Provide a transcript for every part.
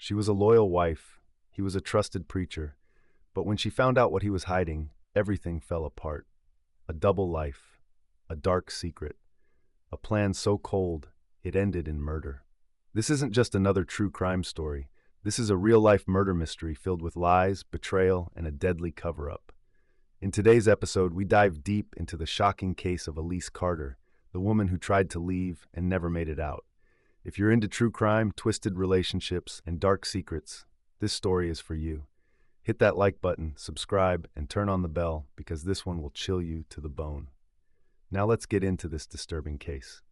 She was a loyal wife. He was a trusted preacher. But when she found out what he was hiding, everything fell apart. A double life, a dark secret, a plan so cold it ended in murder. This isn't just another true crime story. This is a real-life murder mystery filled with lies, betrayal, and a deadly cover-up. In today's episode, we dive deep into the shocking case of Elise Carter, the woman who tried to leave and never made it out. If you're into true crime, twisted relationships, and dark secrets, this story is for you. Hit that like button, subscribe, and turn on the bell because this one will chill you to the bone. Now let's get into this disturbing case.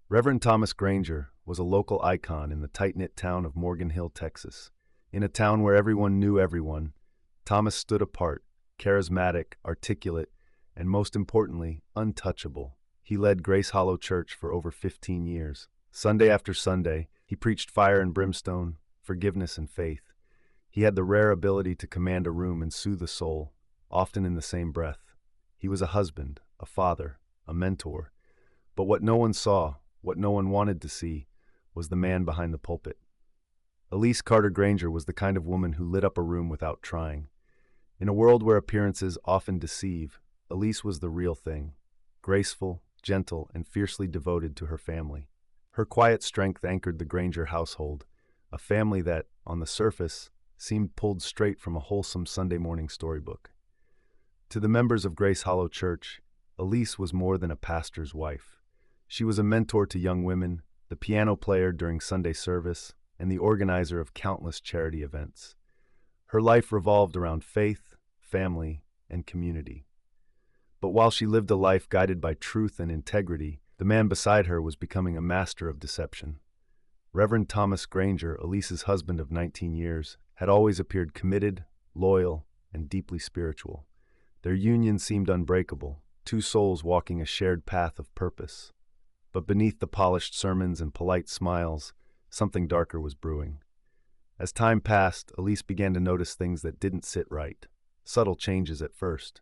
Reverend Thomas Granger was a local icon in the tight-knit town of Morgan Hill, Texas. In a town where everyone knew everyone, Thomas stood apart, charismatic, articulate, and most importantly, untouchable. He led Grace Hollow Church for over 15 years. Sunday after Sunday, he preached fire and brimstone, forgiveness and faith. He had the rare ability to command a room and soothe a soul, often in the same breath. He was a husband, a father, a mentor. But what no one saw, what no one wanted to see, was the man behind the pulpit. Elise Carter Granger was the kind of woman who lit up a room without trying. In a world where appearances often deceive, Elise was the real thing, graceful, gentle, and fiercely devoted to her family. Her quiet strength anchored the Granger household, a family that, on the surface, seemed pulled straight from a wholesome Sunday morning storybook. To the members of Grace Hollow Church, Elise was more than a pastor's wife. She was a mentor to young women, the piano player during Sunday service, and the organizer of countless charity events. Her life revolved around faith, family, and community. But while she lived a life guided by truth and integrity, the man beside her was becoming a master of deception. Reverend Thomas Granger, Elise's husband of 19 years, had always appeared committed, loyal, and deeply spiritual. Their union seemed unbreakable, two souls walking a shared path of purpose. But beneath the polished sermons and polite smiles, something darker was brewing. As time passed, Elise began to notice things that didn't sit right. Subtle changes at first.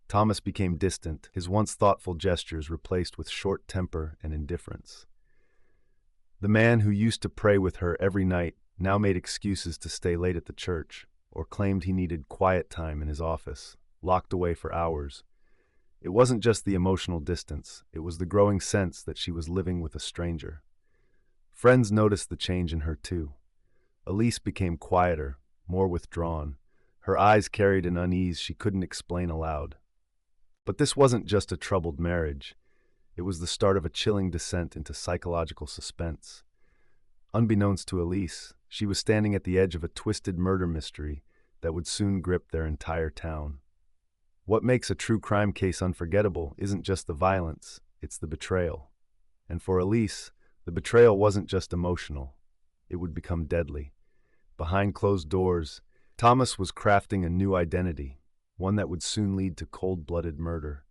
Thomas became distant, his once thoughtful gestures replaced with short temper and indifference. The man who used to pray with her every night now made excuses to stay late at the church, or claimed he needed quiet time in his office, locked away for hours. It wasn't just the emotional distance, it was the growing sense that she was living with a stranger. Friends noticed the change in her too. Elise became quieter, more withdrawn. Her eyes carried an unease she couldn't explain aloud. But this wasn't just a troubled marriage. It was the start of a chilling descent into psychological suspense. Unbeknownst to Elise, she was standing at the edge of a twisted murder mystery that would soon grip their entire town. What makes a true crime case unforgettable isn't just the violence, it's the betrayal. And for Elise, the betrayal wasn't just emotional. It would become deadly. Behind closed doors, Thomas was crafting a new identity, one that would soon lead to cold-blooded murder.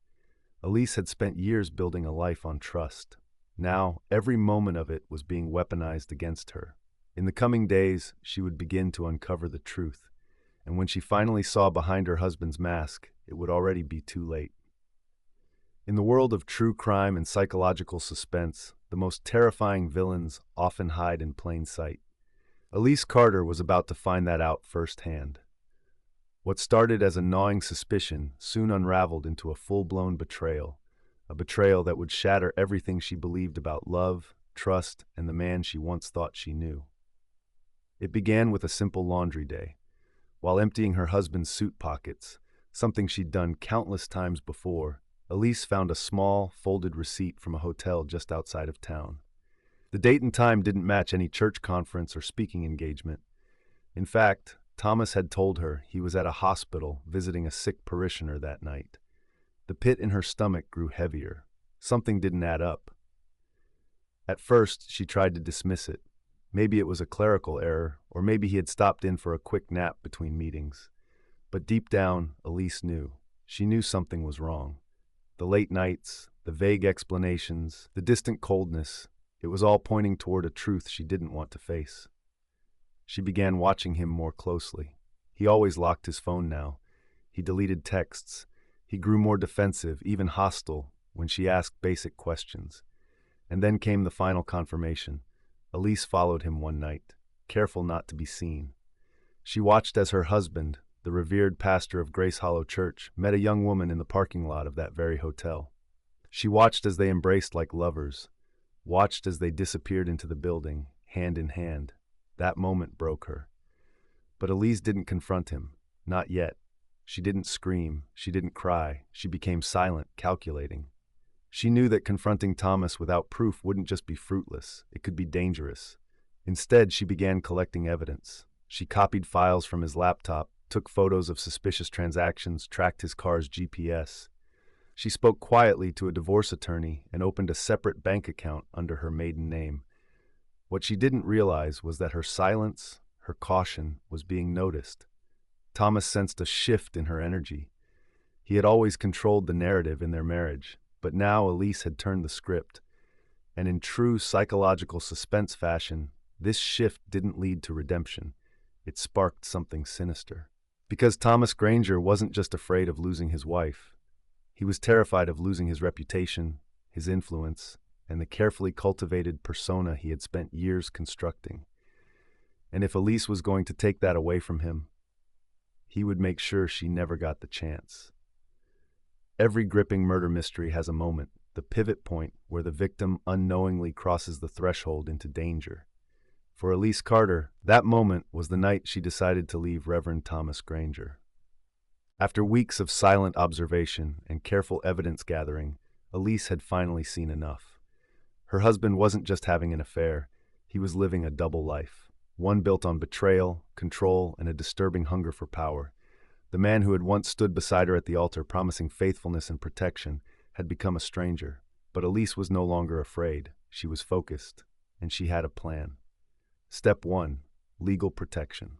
Elise had spent years building a life on trust. Now, every moment of it was being weaponized against her. In the coming days, she would begin to uncover the truth. And when she finally saw behind her husband's mask, it would already be too late. In the world of true crime and psychological suspense, the most terrifying villains often hide in plain sight. Elise Carter was about to find that out firsthand. What started as a gnawing suspicion soon unraveled into a full-blown betrayal, a betrayal that would shatter everything she believed about love, trust, and the man she once thought she knew. It began with a simple laundry day. While emptying her husband's suit pockets, something she'd done countless times before, Elise found a small, folded receipt from a hotel just outside of town. The date and time didn't match any church conference or speaking engagement. In fact, Thomas had told her he was at a hospital visiting a sick parishioner that night. The pit in her stomach grew heavier. Something didn't add up. At first, she tried to dismiss it. Maybe it was a clerical error, or maybe he had stopped in for a quick nap between meetings. But deep down, Elise knew. She knew something was wrong. The late nights, the vague explanations, the distant coldness, it was all pointing toward a truth she didn't want to face. She began watching him more closely. He always locked his phone now. He deleted texts. He grew more defensive, even hostile, when she asked basic questions. And then came the final confirmation. Elise followed him one night. careful not to be seen. She watched as her husband, the revered pastor of Grace Hollow Church, met a young woman in the parking lot of that very hotel. She watched as they embraced like lovers, watched as they disappeared into the building, hand in hand. That moment broke her. But Elise didn't confront him. Not yet. She didn't scream. She didn't cry. She became silent, calculating. She knew that confronting Thomas without proof wouldn't just be fruitless. It could be dangerous. Instead, she began collecting evidence. She copied files from his laptop, took photos of suspicious transactions, tracked his car's GPS. She spoke quietly to a divorce attorney and opened a separate bank account under her maiden name. What she didn't realize was that her silence, her caution, was being noticed. Thomas sensed a shift in her energy. He had always controlled the narrative in their marriage, but now Elise had turned the script. And in true psychological suspense fashion, this shift didn't lead to redemption. It sparked something sinister. Because Thomas Granger wasn't just afraid of losing his wife. He was terrified of losing his reputation, his influence, and the carefully cultivated persona he had spent years constructing. And if Elise was going to take that away from him, he would make sure she never got the chance. Every gripping murder mystery has a moment, the pivot point where the victim unknowingly crosses the threshold into danger. For Elise Carter, that moment was the night she decided to leave Reverend Thomas Granger. After weeks of silent observation and careful evidence gathering, Elise had finally seen enough. Her husband wasn't just having an affair, he was living a double life, one built on betrayal, control, and a disturbing hunger for power. The man who had once stood beside her at the altar promising faithfulness and protection had become a stranger. But Elise was no longer afraid. She was focused, and she had a plan. Step 1. Legal protection.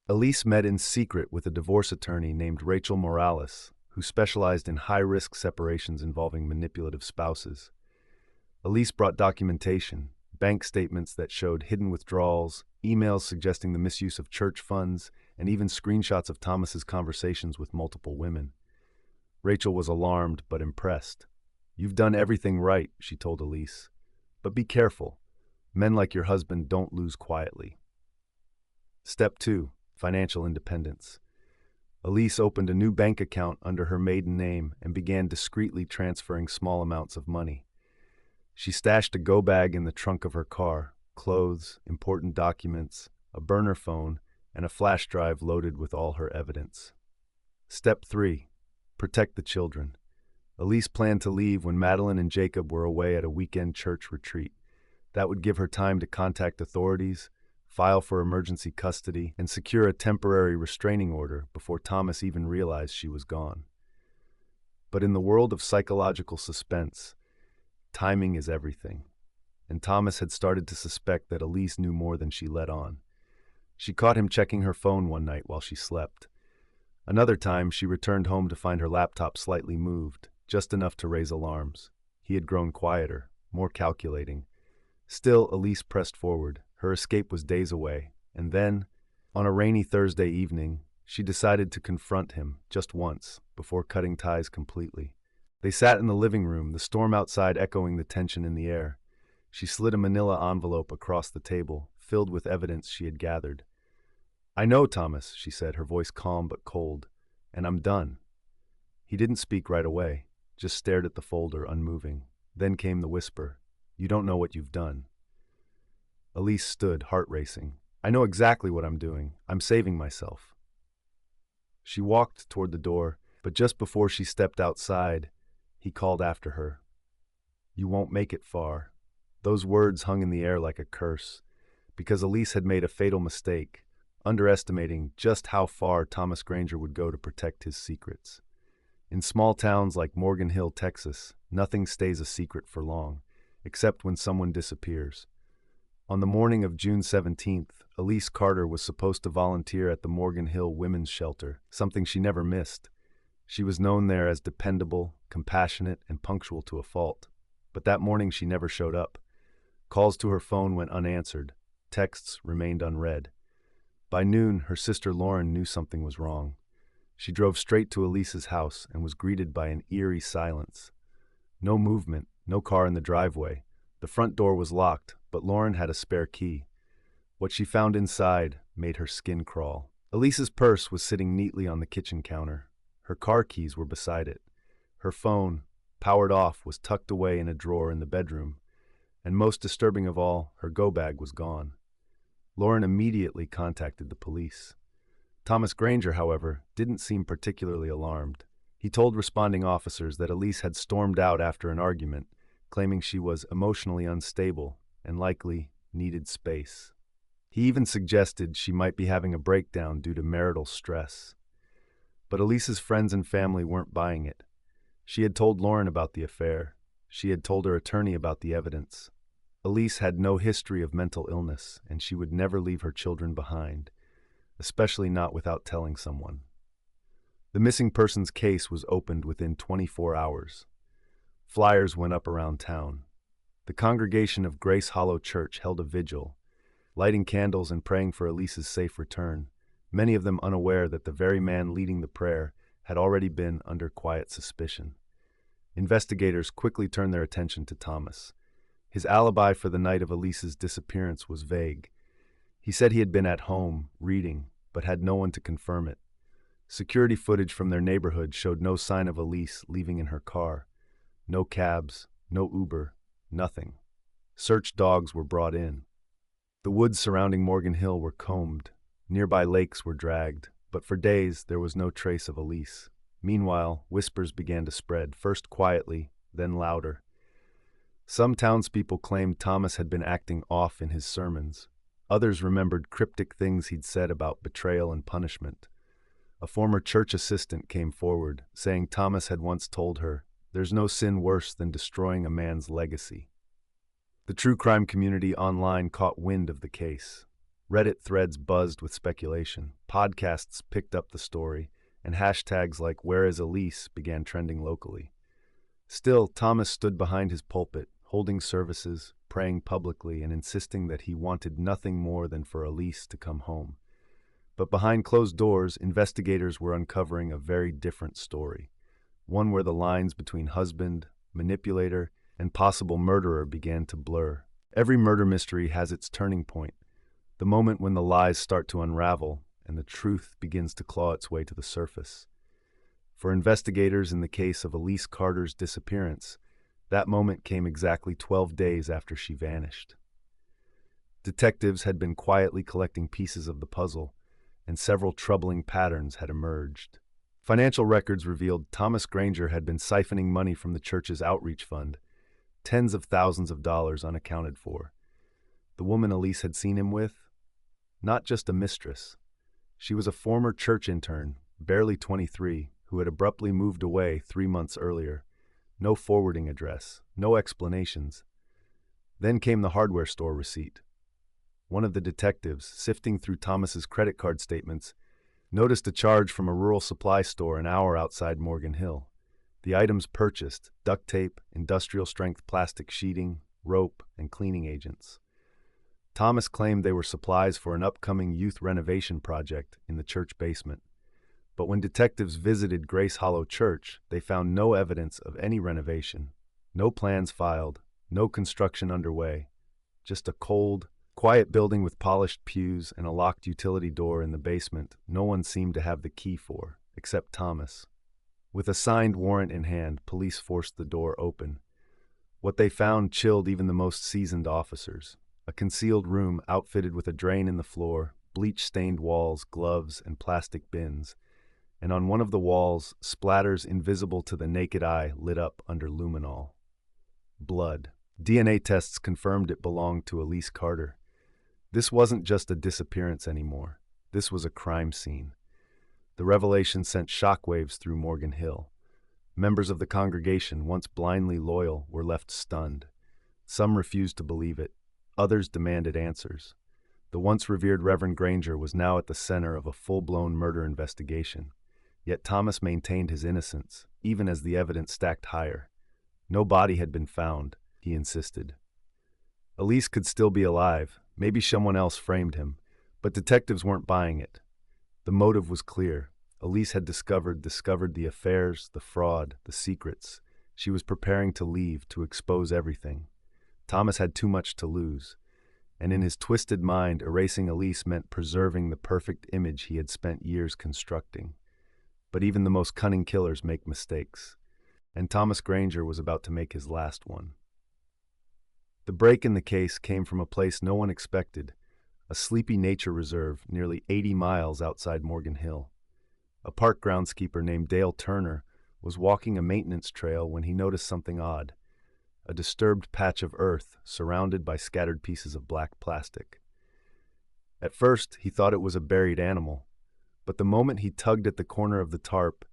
Elise met in secret with a divorce attorney named Rachel Morales, who specialized in high-risk separations involving manipulative spouses. Elise brought documentation, bank statements that showed hidden withdrawals, emails suggesting the misuse of church funds, and even screenshots of Thomas's conversations with multiple women. Rachel was alarmed but impressed. "You've done everything right," she told Elise. "But be careful. Men like your husband don't lose quietly." Step 2. Financial independence. Elise opened a new bank account under her maiden name and began discreetly transferring small amounts of money. She stashed a go bag in the trunk of her car, clothes, important documents, a burner phone, and a flash drive loaded with all her evidence. Step 3. Protect the children. Elise planned to leave when Madeline and Jacob were away at a weekend church retreat. That would give her time to contact authorities, file for emergency custody, and secure a temporary restraining order before Thomas even realized she was gone. But in the world of psychological suspense, timing is everything. And Thomas had started to suspect that Elise knew more than she let on. She caught him checking her phone one night while she slept. Another time, she returned home to find her laptop slightly moved, just enough to raise alarms. He had grown quieter, more calculating. Still, Elise pressed forward. Her escape was days away. And then, on a rainy Thursday evening, she decided to confront him just once, before cutting ties completely. They sat in the living room, the storm outside echoing the tension in the air. She slid a manila envelope across the table, filled with evidence she had gathered. "I know, Thomas," she said, her voice calm but cold, "and I'm done." He didn't speak right away, just stared at the folder, unmoving. Then came the whisper, "You don't know what you've done." Elise stood, heart racing. "I know exactly what I'm doing. I'm saving myself." She walked toward the door, but just before she stepped outside, he called after her. "You won't make it far." Those words hung in the air like a curse, because Elise had made a fatal mistake, underestimating just how far Thomas Granger would go to protect his secrets. In small towns like Morgan Hill, Texas, nothing stays a secret for long, except when someone disappears. On the morning of June 17th, Elise Carter was supposed to volunteer at the Morgan Hill Women's Shelter, something she never missed. She was known there as dependable, compassionate, and punctual to a fault. But that morning she never showed up. Calls to her phone went unanswered. Texts remained unread. By noon, her sister Lauren knew something was wrong. She drove straight to Elise's house and was greeted by an eerie silence. No movement, no car in the driveway. The front door was locked, but Lauren had a spare key. What she found inside made her skin crawl. Elise's purse was sitting neatly on the kitchen counter. Her car keys were beside it. Her phone, powered off, was tucked away in a drawer in the bedroom. And most disturbing of all, her go-bag was gone. Lauren immediately contacted the police. Thomas Granger, however, didn't seem particularly alarmed. He told responding officers that Elise had stormed out after an argument, claiming she was emotionally unstable and likely needed space. He even suggested she might be having a breakdown due to marital stress. But Elise's friends and family weren't buying it. She had told Lauren about the affair. She had told her attorney about the evidence. Elise had no history of mental illness, and she would never leave her children behind, especially not without telling someone. The missing persons case was opened within 24 hours. Flyers went up around town. The congregation of Grace Hollow Church held a vigil, lighting candles and praying for Elise's safe return, many of them unaware that the very man leading the prayer had already been under quiet suspicion. Investigators quickly turned their attention to Thomas. His alibi for the night of Elise's disappearance was vague. He said he had been at home, reading, but had no one to confirm it. Security footage from their neighborhood showed no sign of Elise leaving in her car. No cabs, no Uber, nothing. Search dogs were brought in. The woods surrounding Morgan Hill were combed. Nearby lakes were dragged, but for days there was no trace of Elise. Meanwhile, whispers began to spread, first quietly, then louder. Some townspeople claimed Thomas had been acting off in his sermons. Others remembered cryptic things he'd said about betrayal and punishment. A former church assistant came forward, saying Thomas had once told her, "There's no sin worse than destroying a man's legacy." The true crime community online caught wind of the case. Reddit threads buzzed with speculation. Podcasts picked up the story, and hashtags like "Where is Elise" began trending locally. Still, Thomas stood behind his pulpit, holding services, praying publicly, and insisting that he wanted nothing more than for Elise to come home. But behind closed doors, investigators were uncovering a very different story, one where the lines between husband, manipulator, and possible murderer began to blur. Every murder mystery has its turning point, the moment when the lies start to unravel and the truth begins to claw its way to the surface. For investigators in the case of Elise Carter's disappearance, that moment came exactly 12 days after she vanished. Detectives had been quietly collecting pieces of the puzzle, and several troubling patterns had emerged. Financial records revealed Thomas Granger had been siphoning money from the church's outreach fund, tens of thousands of dollars unaccounted for. The woman Elise had seen him with? Not just a mistress. She was a former church intern, barely 23, who had abruptly moved away 3 months earlier. No forwarding address, no explanations. Then came the hardware store receipt. One of the detectives, sifting through Thomas's credit card statements, noticed a charge from a rural supply store an hour outside Morgan Hill. The items purchased: duct tape, industrial-strength plastic sheeting, rope, and cleaning agents. Thomas claimed they were supplies for an upcoming youth renovation project in the church basement. But when detectives visited Grace Hollow Church, they found no evidence of any renovation, no plans filed, no construction underway, just a cold, quiet building with polished pews and a locked utility door in the basement no one seemed to have the key for, except Thomas. With a signed warrant in hand, police forced the door open. What they found chilled even the most seasoned officers. A concealed room outfitted with a drain in the floor, bleach-stained walls, gloves, and plastic bins. And on one of the walls, splatters invisible to the naked eye lit up under luminol. Blood. DNA tests confirmed it belonged to Elise Carter. This wasn't just a disappearance anymore. This was a crime scene. The revelation sent shockwaves through Morgan Hill. Members of the congregation, once blindly loyal, were left stunned. Some refused to believe it. Others demanded answers. The once revered Reverend Granger was now at the center of a full-blown murder investigation. Yet Thomas maintained his innocence, even as the evidence stacked higher. No body had been found, he insisted. Elise could still be alive. Maybe someone else framed him. But detectives weren't buying it. The motive was clear. Elise had discovered the affairs, the fraud, the secrets. She was preparing to leave, to expose everything. Thomas had too much to lose. and in his twisted mind, erasing Elise meant preserving the perfect image he had spent years constructing. But even the most cunning killers make mistakes, and Thomas Granger was about to make his last one. The break in the case came from a place no one expected, a sleepy nature reserve nearly 80 miles outside Morgan Hill. A park groundskeeper named Dale Turner was walking a maintenance trail when he noticed something odd, a disturbed patch of earth surrounded by scattered pieces of black plastic. At first, he thought it was a buried animal, but the moment he tugged at the corner of the tarp,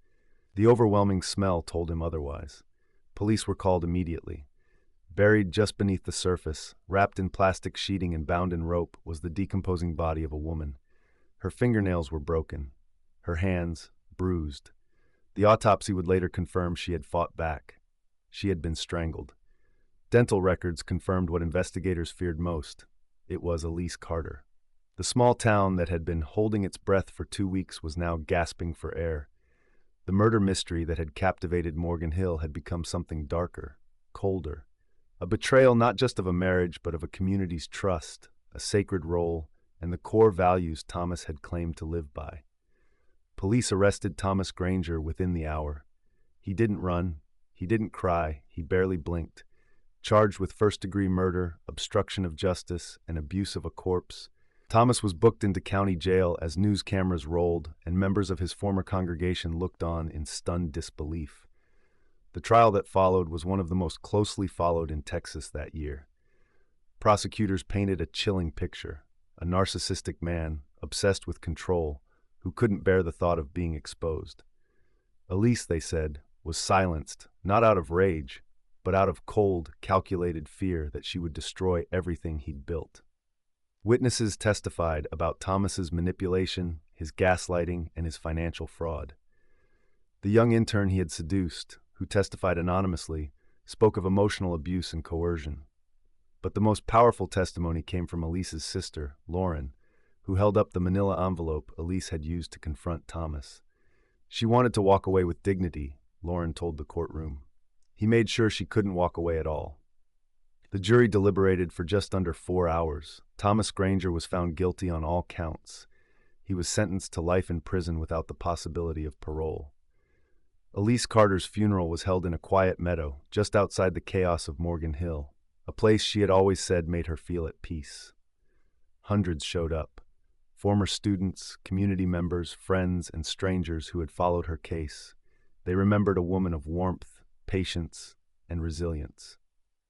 the overwhelming smell told him otherwise. Police were called immediately. Buried just beneath the surface, wrapped in plastic sheeting and bound in rope, was the decomposing body of a woman. Her fingernails were broken, her hands bruised. The autopsy would later confirm she had fought back. She had been strangled. Dental records confirmed what investigators feared most. It was Elise Carter. The small town that had been holding its breath for 2 weeks was now gasping for air. The murder mystery that had captivated Morgan Hill had become something darker, colder. A betrayal not just of a marriage, but of a community's trust, a sacred role, and the core values Thomas had claimed to live by. Police arrested Thomas Granger within the hour. He didn't run, he didn't cry, he barely blinked. Charged with first-degree murder, obstruction of justice, and abuse of a corpse, Thomas was booked into county jail as news cameras rolled and members of his former congregation looked on in stunned disbelief. The trial that followed was one of the most closely followed in Texas that year. Prosecutors painted a chilling picture, a narcissistic man, obsessed with control, who couldn't bear the thought of being exposed. Elise, they said, was silenced, not out of rage, but out of cold, calculated fear that she would destroy everything he'd built. Witnesses testified about Thomas's manipulation, his gaslighting, and his financial fraud. The young intern he had seduced, who testified anonymously, spoke of emotional abuse and coercion. But the most powerful testimony came from Elise's sister, Lauren, who held up the manila envelope Elise had used to confront Thomas. She wanted to walk away with dignity, Lauren told the courtroom. He made sure she couldn't walk away at all. The jury deliberated for just under 4 hours. Thomas Granger was found guilty on all counts. He was sentenced to life in prison without the possibility of parole. Elise Carter's funeral was held in a quiet meadow just outside the chaos of Morgan Hill, a place she had always said made her feel at peace. Hundreds showed up. Former students, community members, friends, and strangers who had followed her case. They remembered a woman of warmth, patience, and resilience.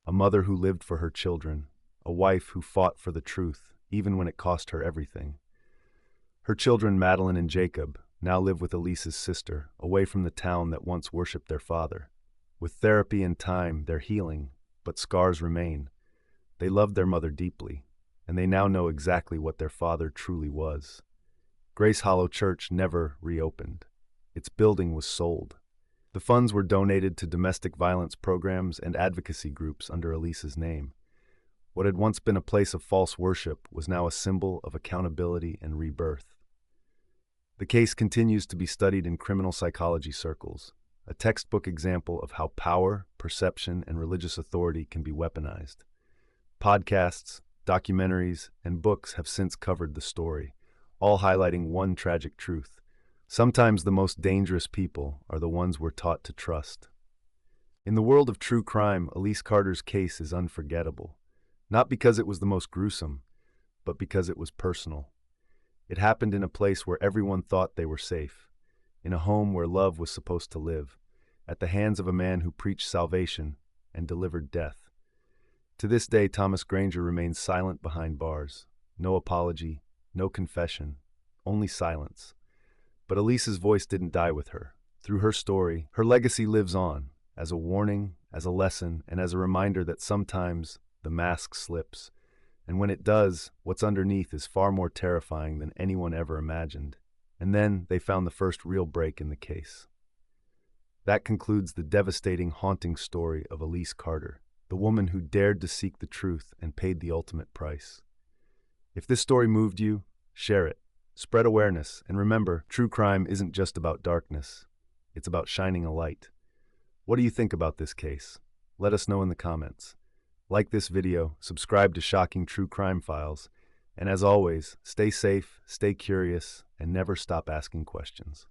A mother who lived for her children, a wife who fought for the truth, even when it cost her everything. Her children, Madeline and Jacob, now live with Elise's sister, away from the town that once worshipped their father. With therapy and time, they're healing, but scars remain. They loved their mother deeply, and they now know exactly what their father truly was. Grace Hollow Church never reopened. Its building was sold. The funds were donated to domestic violence programs and advocacy groups under Elise's name. What had once been a place of false worship was now a symbol of accountability and rebirth. The case continues to be studied in criminal psychology circles, a textbook example of how power, perception, and religious authority can be weaponized. Podcasts, documentaries, and books have since covered the story, all highlighting one tragic truth. Sometimes the most dangerous people are the ones we're taught to trust. In the world of true crime, Elise Carter's case is unforgettable, not because it was the most gruesome, but because it was personal. It happened in a place where everyone thought they were safe, in a home where love was supposed to live, at the hands of a man who preached salvation and delivered death. To this day, Thomas Granger remains silent behind bars. No apology, no confession, only silence. But Elise's voice didn't die with her. Through her story, her legacy lives on, as a warning, as a lesson, and as a reminder that sometimes the mask slips. And when it does, what's underneath is far more terrifying than anyone ever imagined. And then they found the first real break in the case. That concludes the devastating, haunting story of Elise Carter, the woman who dared to seek the truth and paid the ultimate price. If this story moved you, share it. Spread awareness, and remember, true crime isn't just about darkness. It's about shining a light. What do you think about this case? Let us know in the comments. Like this video, subscribe to Shocking True Crime Files, and as always, stay safe, stay curious, and never stop asking questions.